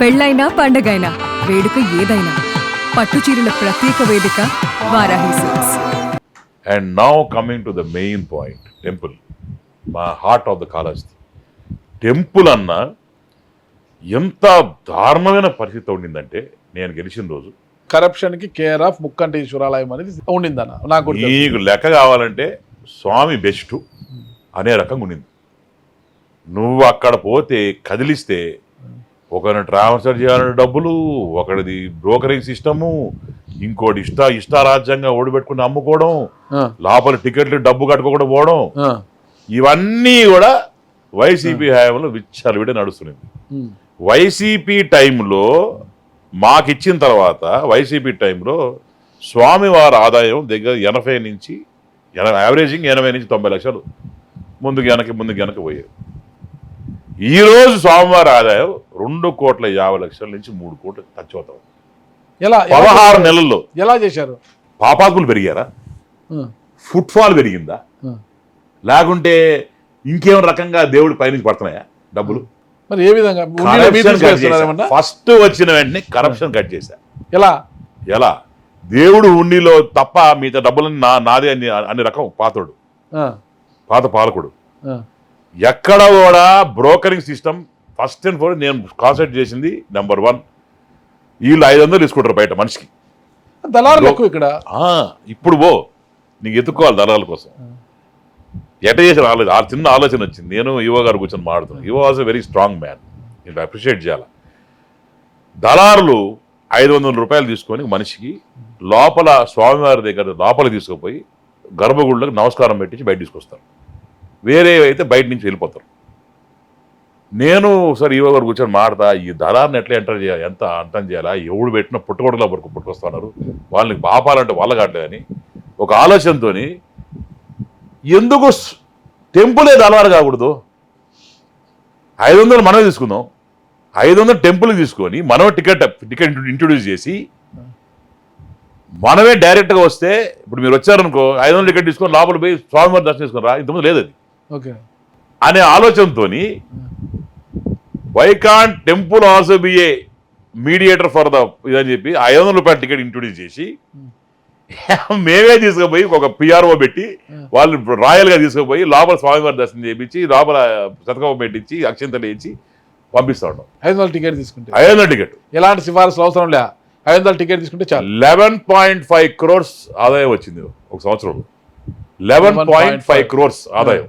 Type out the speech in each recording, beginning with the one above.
పెళ్ళైనా పండగైనా వేడుక ఏదైనా పట్టుచీరల ప్రత్యేక వేదిక Varahi silks. And now coming to the main point, temple. My heart of the Kalahasti temple అన్న ఎంత దారుణమైన పరిస్థితి ఉండిందంటే నేను గెలిచిన రోజు కరప్షన్ కి కేర్ ఆఫ్ ముక్కంటేశ్వరాలయం అనేది ఉండిందన్న నాకు కూడా తెలుసు. నీకు లెక్క కావాలంటే స్వామి బెస్ట్ అనే రకంగా ఉండింది. నువ్వు అక్కడ పోతే కదిలిస్తే ఒకరిని ట్రాన్స్ఫర్ చేయాలని డబ్బులు, ఒకటిది బ్రోకరింగ్ సిస్టము, ఇంకోటి ఇష్టారాజ్యంగా ఓడిపెట్టుకుని అమ్ముకోవడం, లోపల టికెట్లు డబ్బు కట్టుకోకుండా పోవడం, ఇవన్నీ కూడా వైసీపీ హయాంలో విచ్చలవిడి నడుస్తున్నది. వైసీపీ టైంలో మాకిచ్చిన తర్వాత వైసీపీ టైంలో స్వామివారి ఆదాయం దగ్గర 80 నుంచి యావరేజింగ్ 80 నుంచి 90 లక్షలు ముందుకు వెనక్కి పోయాయి. ఈరోజు స్వామివారి ఆదాయం 2,50,00,000 నుంచి 3 కోట్లు టచ్ అవుతాం. ఎలా 16 నెలల్లో ఎలా చేశారు? పాపాత్ములు పెరిగారా? ఫుట్ఫాల్ పెరిగిందా? లేకుంటే ఇంకేం రకంగా దేవుడి పైనుంచి పడుతున్నాయా డబ్బులు? మరి ఏ విధంగా ఫస్ట్ వచ్చిన వెంటనే కరప్షన్ కట్ చేశా. ఎలా ఎలా దేవుడు ఉండిలో తప్ప మిగతా డబ్బులని నాదే అన్ని రకం పాత పాలకుడు. ఎక్కడ కూడా brokering system first and four నేను కాన్సెప్ట్ చేసింది నెంబర్ 1. వీళ్ళు 500 తీసుకుంటారు బయట మనిషికి. దళారులు ఎక్కువ ఇక్కడ. ఇప్పుడు నీకు ఎత్తుకోవాలి దళాల కోసం. ఎట చేసి రాలేదు. ఆ చిన్న ఆలోచన వచ్చింది. నేను యువ గారు కూర్చొని మాట్లాడుతున్నాను. యువ was a very strong man. నేను అప్రిషియేట్ చేయాలి. దళారులు 500 రూపాయలు తీసుకొని మనిషికి లోపల స్వామివారి దగ్గర లోపల తీసుకుపోయి గర్భగుడిలోకి నమస్కారం పెట్టించి బయట తీసుకొస్తారు. వేరే అయితే బయట నుంచి వెళ్ళిపోతారు. నేను సరే యువ గారు కూర్చొని మాడతా ఈ దళారిని ఎట్లా ఎంటర్ చేయాలి, ఎంత అంతం చేయాలా, ఎవడు పెట్టిన పుట్టుకోడలో వరకు పుట్టుకొస్తున్నారు, వాళ్ళని పాపాలంటే వాళ్ళ కావట్లేదని ఒక ఆలోచనతో ఎందుకు టెంపులే దళారు కాకూడదు, 500 మనమే తీసుకుందాం, 500 టెంపుల్కి తీసుకొని మనమే టికెట్ ఇంట్రొడ్యూస్ చేసి మనమే డైరెక్ట్గా వస్తే ఇప్పుడు మీరు వచ్చారనుకో 500 టికెట్ తీసుకొని లోపల పోయి స్వామివారి దర్శనం చేసుకుని రా, ఇంతకుముందు లేదు అది అనే ఆలోచనతో why can't temple also be a mediator for the ఇదని చెప్పి 500 రూపాయల టికెట్ ఇంట్రొడ్యూస్ చేసి మేమే తీసుకుపోయి ఒక పిఆర్ఓ పెట్టి వాళ్ళు రాయల్గా తీసుకుపోయి లోపల స్వామివారి దర్శనం చేయించి లోపల శతకం పెట్టించి అక్షంతలు వేయించి పంపిస్తా ఉన్నాం. 500 టికెట్ తీసుకుంటే 500 టికెట్ ఎలాంటి సిఫారసులు అవసరం లే. 500 టికెట్ తీసుకుంటే చాలు. 11.5 crores ఆదాయం వచ్చింది ఒక సంవత్సరంలో. 11.5 crores ఆదాయం.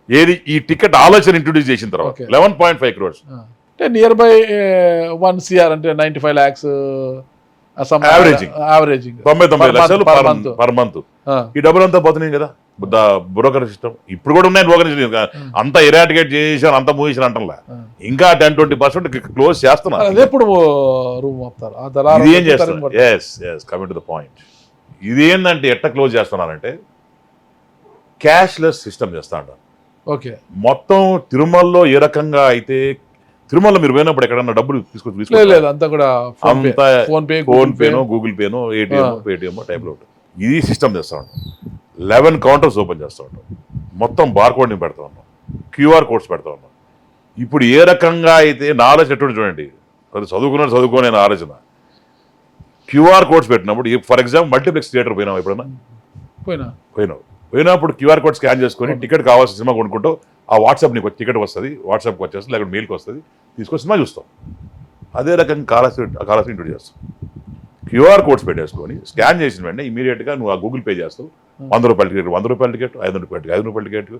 ఏది ఈ టికెట్ ఆలోచన ఇంట్రొడ్యూస్ చేసిన తర్వాత 11.5 crores అంటే నియర్ బై 1 CR అంటే 95 lakhs యావరేజింగ్ 99 లక్షలు పర్ మంత్. ఈ డబ్బులు అంతా పోతున్నాయి కదా బ్రోకర్ సిస్టమ్. ఇప్పుడు కూడా ఉన్నాయి బ్రోకర్ సిస్టమ్. అంతా ఎరాటికేట్ చేసాను, అంతా మూసేసాను అంటలా. ఇంకా 10-20% క్లోజ్ చేస్తున్నారు. ఎప్పుడు రూమ్ ఇది ఏం చేస్తారు? Coming to the point. ఇది ఏంటంటే ఎట్లా క్లోజ్ చేస్తున్నారంటే క్యాష్లెస్ సిస్టమ్ చేస్తా ఉంటారు. మొత్తం తిరుమలలో ఏ రకంగా అయితే తిరుమలలో మీరు పోయినప్పుడు ఎక్కడన్నా డబ్బులు ఫోన్ పేనో గూగుల్ పేనో పేటిఎం టైప్లో ఉంటుంది. ఇది సిస్టమ్ చేస్తా ఉంటాం. 11 కౌంటర్స్ ఓపెన్ చేస్తూ ఉంటాం. మొత్తం బార్కోడ్ని పెడతా ఉన్నాం, క్యూఆర్ కోడ్స్ పెడతా ఉన్నాం. ఇప్పుడు ఏ రకంగా అయితే నా ఆలోచన ఎటువంటి చూడండి, అది చదువుకోనే ఆలోచన. క్యూఆర్ కోడ్స్ పెట్టినప్పుడు ఫర్ ఎగ్జాంపుల్ మల్టీప్లెక్స్ థియేటర్ పోయినావు ఎప్పుడన్నా? పోయినప్పుడు క్యూఆర్ కోడ్ స్కాన్ చేసుకొని టికెట్ కావాల్సిన సినిమా కొనుక్కుంటూ ఆ వాట్సాప్ నీకు టికెట్ వస్తుంది, వాట్సాప్కి వచ్చేస్తుంది, లేకపోతే మెయిల్కి వస్తుంది, తీసుకొని సినిమా చూస్తాం. అదే రకంగా కాళహస్తి ఇంట్రొడ్యూస్ చేస్తాం. క్యూఆర్ కోడ్స్ పెట్టేసుకొని స్కాన్ చేసిన వెంటనే ఇమీడియట్గా నువ్వు ఆ గూగుల్ పే చేస్తావు. 100 రూపాయల టికెట్ 100 రూపాయల టికెట్, 500 రూపాయల టికెట్ 500 రూపాయల టికెట్,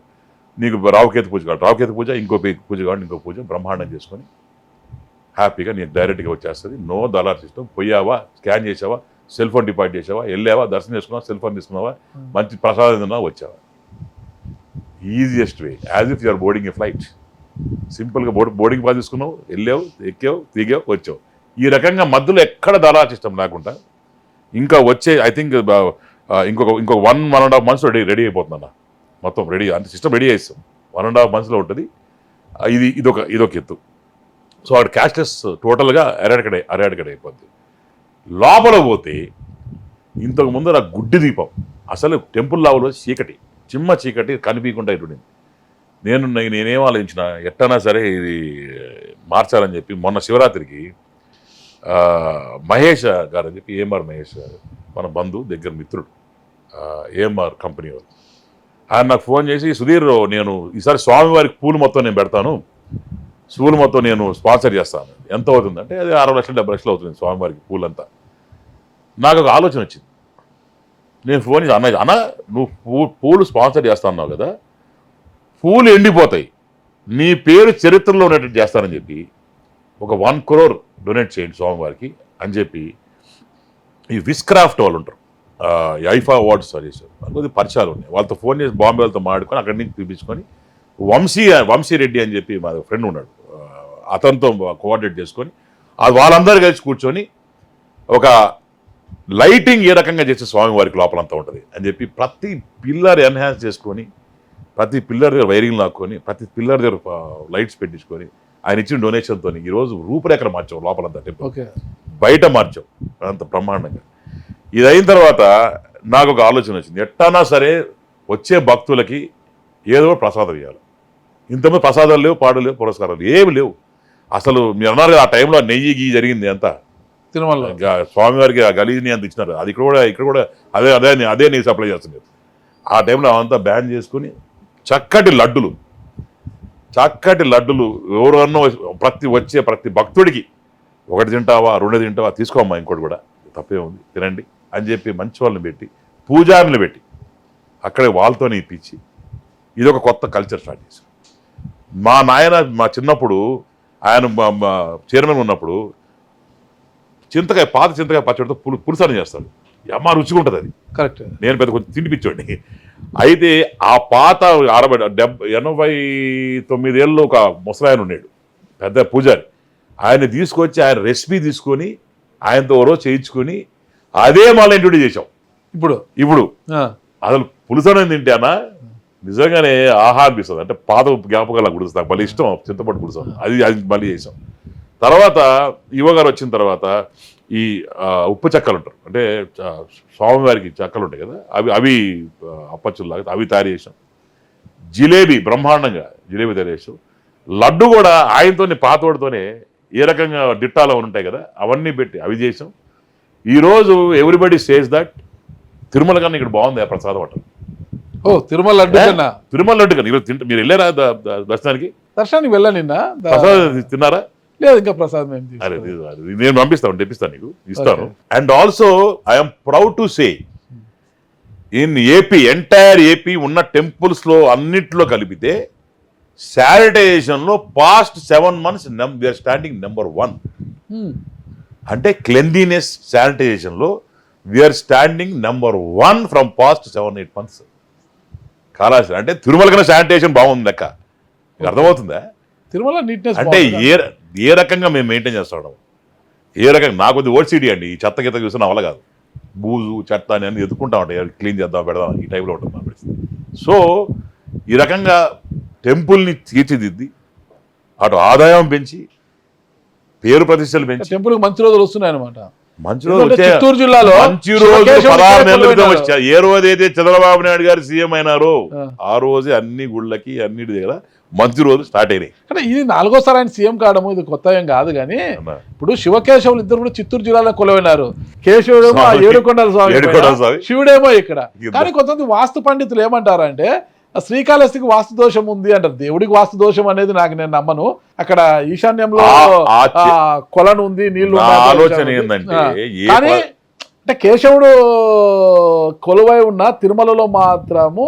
నీకు రావుకేతు పూజ కావాలి రావుకేతు పూజ, ఇంకో పూజ కావాలి ఇంకో పూజ, బ్రహ్మాండం చేసుకొని హ్యాపీగా నీకు డైరెక్ట్గా వచ్చేస్తుంది. నో దళార్ సిస్టమ్. పోయావా, స్కాన్ చేసావా, సెల్ ఫోన్ డిపాజిట్ చేసావా, వెళ్ళావా, దర్శనం చేసుకున్నావా, సెల్ ఫోన్ తీసుకున్నావా, మంచి ప్రసాదం తిన్నావా, వచ్చావా. Easiest way, as if you're boarding a flight. సింపుల్గా బోర్డింగ్ పాస్ తీసుకున్నావు, వెళ్ళావు, ఎక్కావు, దిగావు, వచ్చావు. ఈ రకంగా మధ్యలో ఎక్కడ దళార్ సిస్టమ్ లేకుండా ఇంకా వచ్చే ఐ థింక్ ఇంకొక 1.5 months రెడీ అయిపోతుందన్న. మొత్తం రెడీ అంటే సిస్టమ్ రెడీ చేస్తాం. 1.5 monthsలో ఉంటుంది. ఇదొక ఎత్తు. సో అక్కడ క్యాష్లెస్ టోటల్గా అరాడికడ్ అయిపోద్ది. లోపల పోతే ఇంతకు ముందు ఆ గుడ్డి దీపం అసలు టెంపుల్ లావులో చీకటి, చిమ్మ చీకటి కనిపించకుండా ఇటుండింది. నేనేం ఆలోచించిన ఎట్టనా సరే ఇది మార్చాలని చెప్పి మొన్న శివరాత్రికి మహేష్ గారు అని చెప్పి ఏఎంఆర్ మహేష్ గారు మన బంధు దగ్గర మిత్రుడు ఏఎంఆర్ కంపెనీ వాళ్ళు ఆయన నాకు ఫోన్ చేసి సుధీర్ నేను ఈసారి స్వామివారికి పూలు మొత్తం నేను పెడతాను పూలు మొత్తం నేను స్పాన్సర్ చేస్తాను ఎంత అవుతుంది అంటే అది 60 లక్షలు 70 లక్షలు అవుతుంది స్వామివారికి పూలంతా నాకు ఒక ఆలోచన వచ్చింది నేను ఫోన్ చేసి అన్న నువ్వు పూలు స్పాన్సర్ చేస్తా అన్నావు కదా పూలు ఎండిపోతాయి నీ పేరు చరిత్రలో ఉన్నట్టు చేస్తానని చెప్పి ఒక 1 crore డొనేట్ చేయండి స్వామివారికి అని చెప్పి ఈ విస్క్రాఫ్ట్ వాళ్ళు ఉంటారు ఐఫా అవార్డ్స్ చేశారు కొద్ది పరిచయాలు ఉన్నాయి వాళ్ళతో ఫోన్ చేసి బాంబే వాళ్ళతో మాడుకొని అక్కడి నుంచి పిలిపించుకొని వంశీ రెడ్డి అని చెప్పి మా ఫ్రెండ్ ఉన్నాడు అతనితో కోఆర్డినేట్ చేసుకొని వాళ్ళందరూ కలిసి కూర్చొని ఒక లైటింగ్ ఏ రకంగా చేసే స్వామివారికి లోపలంతా ఉంటుంది అని చెప్పి ప్రతి పిల్లర్ ఎన్హాన్స్ చేసుకొని ప్రతి పిల్లర్ దగ్గర వైరింగ్ లాక్కొని ప్రతి పిల్లర్ దగ్గర లైట్స్ పెట్టించుకొని ఆయన ఇచ్చిన డొనేషన్తో ఈరోజు రూపురేఖలు మార్చాం లోపలంతా టెంపుల్ బయట మార్చాం అంత బ్రహ్మాండంగా ఇది అయిన తర్వాత నాకు ఒక ఆలోచన వచ్చింది ఎట్టానా సరే వచ్చే భక్తులకి ఏదో ప్రసాదం ఇవ్వాలి ఇంతమంది ప్రసాదాలు లేవు పాడు లేవు పురస్కారాలు ఏమి లేవు అసలు మీరు అన్నారు కదా ఆ టైంలో నెయ్యి గీ జరిగింది అంతా తిరుమల స్వామివారికి ఆ గలీజ్ని అంత ఇచ్చినారు అది ఇక్కడ కూడా అదే నెయ్యి సప్లై చేస్తున్నారు ఆ టైంలో అవంతా బ్యాన్ చేసుకుని చక్కటి లడ్డులు ఎవరన్నా వచ్చే ప్రతి భక్తుడికి 1 తింటావా 2 తింటావా తీసుకోమ్మా ఇంకోటి కూడా తప్పే ఉంది తినండి అని చెప్పి మంచి వాళ్ళని పెట్టి పూజారులు పెట్టి అక్కడే వాళ్ళతోనే ఇప్పించి ఇది ఒక కొత్త కల్చర్ స్టార్ట్ చేశారు మా చిన్నప్పుడు ఆయన చైర్మన్ ఉన్నప్పుడు పాత చింతకాయ పచ్చడితో పులుసని చేస్తాడు అమ్మ రుచిగా ఉంటుంది అది కరెక్ట్ నేను పెద్ద కొంచెం తిండిపించండి అయితే ఆ పాత 89 ఏళ్ళు ఒక ముసలాయన ఉన్నాడు పెద్ద పూజారి ఆయన తీసుకొచ్చి ఆయన రెసిపీ తీసుకొని ఆయనతో ఓ రోజు చేయించుకొని అదే మళ్ళీ ఇంట్రొడ్యూస్ చేసాం ఇప్పుడు అసలు పులుసని తింటేనా నిజంగానే ఆహా అనిపిస్తుంది అంటే పాత జ్ఞాపకాలు గుడుస్తాం మళ్ళీ ఇష్టం చింతపండు పులుసు అది మళ్ళీ చేసాం తర్వాత యువగారు వచ్చిన తర్వాత ఈ ఉప్పు చెక్కలు ఉంటారు అంటే స్వామివారికి చెక్కలు ఉంటాయి కదా అవి అప్పచ్చుల్లాగా అవి తయారు చేసాం జిలేబీ బ్రహ్మాండంగా జిలేబీ తయారు చేసాం లడ్డు కూడా ఆయనతో పాతోడితోనే ఏ రకంగా డిట్టాలో ఉంటాయి కదా అవన్నీ పెట్టి అవి చేసాం ఈరోజు ఎవ్రీబడి సేస్ దట్ తిరుమల కన్నా ఇక్కడ బాగుంది ఆ ప్రసాదం అంటారు తిరుమల లడ్డు కన్నా ఈరోజు మీరు వెళ్ళారా దర్శనానికి వెళ్ళా నిన్న ప్రసాదం తిన్నారా లేదు ఇంకా ప్రసాదం నేను పంపిస్తాను తెప్పిస్తాను నీకు ఇస్తాను and also I'm proud to say in AP entire AP ఉన్న టెంపుల్స్ లో అన్నిట్లో కలిపితే శానిటైజేషన్ లో past 7 months we're standing number 1 అంటే క్లెన్లీనెస్ శానిటైజేషన్ లో we're standing number 1 from past 7-8 months కాలాసి అంటే తిరుమల కన్నా శానిటైజేషన్ బాగుంది లెక్క అర్థమవుతుందా తిరుమల నీట్నెస్ అంటే ఏ రకంగా మేము మెయింటైన్ చేస్తాం ఏ రకంగా నాకు కొద్ది ఓడిసిటీ అండి ఈ చెత్త గిత్త చూసిన వల్ల కాదు బూజు చెత్త అని అన్ని ఎదుర్కొంటా ఉంటాయి క్లీన్ చేద్దాం పెడదాం ఈ టైంలో ఉంటుంది నా పరిస్థితి సో ఈ రకంగా టెంపుల్ని తీర్చిదిద్ది అటు ఆదాయం పెంచి పేరు ప్రతిష్టలు పెంచి టెంపుల్కి మంచి రోజులు వస్తున్నాయి అనమాట మంచి రోజు చిత్తూరు జిల్లాలో మంచి రోజు 16 నెలల క్రితం వచ్చా ఏ రోజైతే చంద్రబాబు నాయుడు గారు సీఎం అయినారో ఆ రోజే అన్ని గుళ్ళకి అన్నిటి దగ్గర మంచి రోజు స్టార్ట్ అయినాయి. అంటే ఇది 4వసారి ఆయన సీఎం కావడము ఇది కొత్త ఏం కాదు కానీ ఇప్పుడు శివకేశవులు ఇద్దరు కూడా చిత్తూరు జిల్లాలో కొలువైనారు. కేశవుడేమో ఏడుకొండల స్వామి, శివుడేమో ఇక్కడ. కానీ కొంతమంది వాస్తు పండితులు ఏమంటారంటే శ్రీకాళహస్తికి వాస్తు దోషం ఉంది అంటారు. దేవుడికి వాస్తు దోషం అనేది నేను నమ్మను. అక్కడ ఈశాన్యంలో కొలను ఉంది, నీళ్లు. ఆలోచన ఏంటంటే కానీ అంటే కేశవుడు కొలువై ఉన్న తిరుమలలో మాత్రము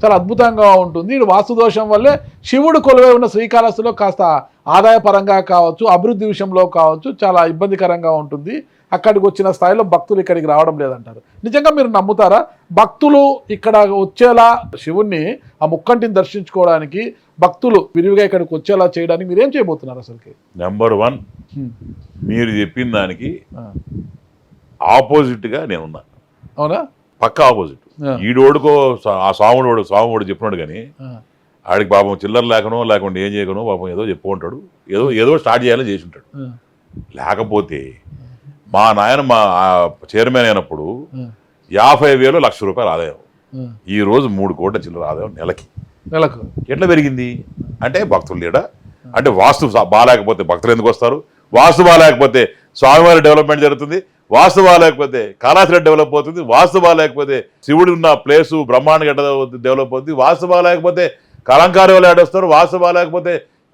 చాలా అద్భుతంగా ఉంటుంది. ఇది వాస్తు దోషం వల్లే శివుడు కొలువై ఉన్న శ్రీకాళహస్తిలో కాస్త ఆదాయపరంగా కావచ్చు, అభివృద్ధి విషయంలో కావచ్చు చాలా ఇబ్బందికరంగా ఉంటుంది. అక్కడికి వచ్చిన స్థాయిలో భక్తులు ఇక్కడికి రావడం లేదంటారు. నిజంగా మీరు నమ్ముతారా భక్తులు ఇక్కడ వచ్చేలా శివుణ్ణి ఆ ముక్కంటిని దర్శించుకోవడానికి భక్తులు విరివిగా ఇక్కడికి వచ్చేలా చేయడానికి మీరు ఏం చేయబోతున్నారు? అసలుకి నెంబర్ 1 మీరు చెప్పిన దానికి ఆపోజిట్ గా నేనున్నా. అవునా? పక్క ఆపోజిట్. ఈడోడుకో ఆ స్వాముడు చెప్పినాడు కానీ ఆడికి పాపం చిల్లర లేకుండా ఏం చేయకనో పాపం ఏదో చెప్పుకుంటాడు, ఏదో స్టార్ట్ చేయాలని చేసి ఉంటాడు. లేకపోతే మా నాయన మా చైర్మన్ అయినప్పుడు 50,000 1,00,000 రూపాయలు ఆదాయం, ఈ రోజు 3 కోట్ల చిల్లర ఆదాయం నెలకి. నెలకు ఎట్లా పెరిగింది అంటే భక్తులు లేడా, అంటే వాస్తు బాగాలేకపోతే భక్తులు ఎందుకు వస్తారు, వాస్తు బాగాలేకపోతే స్వామివారి డెవలప్మెంట్ జరుగుతుంది, వాస్తు బాగాలేకపోతే కాళాశ్రీ డెవలప్ అవుతుంది, వాస్తు బాగాలేకపోతే శివుడు ఉన్న ప్లేసు బ్రహ్మాండ గడ్డ డెవలప్ అవుతుంది, వాస్తు బాగాలేకపోతే కలంకారీ వాళ్ళు ఆడొస్తారు, వాస్తు బాగాలేకపోతే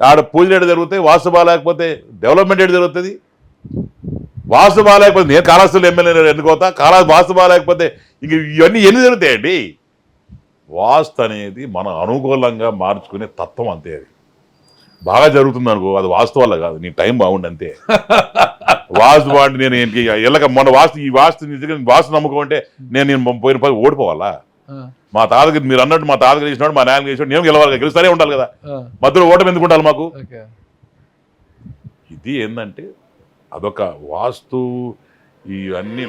ఆడ పూజలు ఏడు జరుగుతాయి, వాస్తు బాగాలేకపోతే డెవలప్మెంట్ ఏడు జరుగుతుంది. వాస్తు బాగాలేకపోతే నేను కాళాశ్రీలో ఎమ్మెల్యే ఎన్నుకోతా, వాస్తు బాగాలేకపోతే ఇంక ఇవన్నీ ఎన్ని జరుగుతాయండి. వాస్తు అనేది మనం అనుకూలంగా మార్చుకునే తత్వం అంతే. అది బాగా జరుగుతుంది అనుకో, అది వాస్తు వల్ల కాదు, నీ టైం బాగుండి అంతే. వాస్తు బాగుంటే నేను ఎల్లక మొన్న వాస్తు నిజంగా వాస్తు నమ్మకం అంటే నేను పోయిన ఓడిపోవాలా? మా తాతకి మీరు అన్నట్టు మా తాతకి చేసినాడు, మా నాయనకి చేసినాడు, నేను గెలవాలి, గెలుస్తూనే ఉండాలి కదా, మధ్యలో ఓటమి ఎందుకు ఉండాలి మాకు? ఇది ఏంటంటే అదొక వాస్తు ఇవన్నీ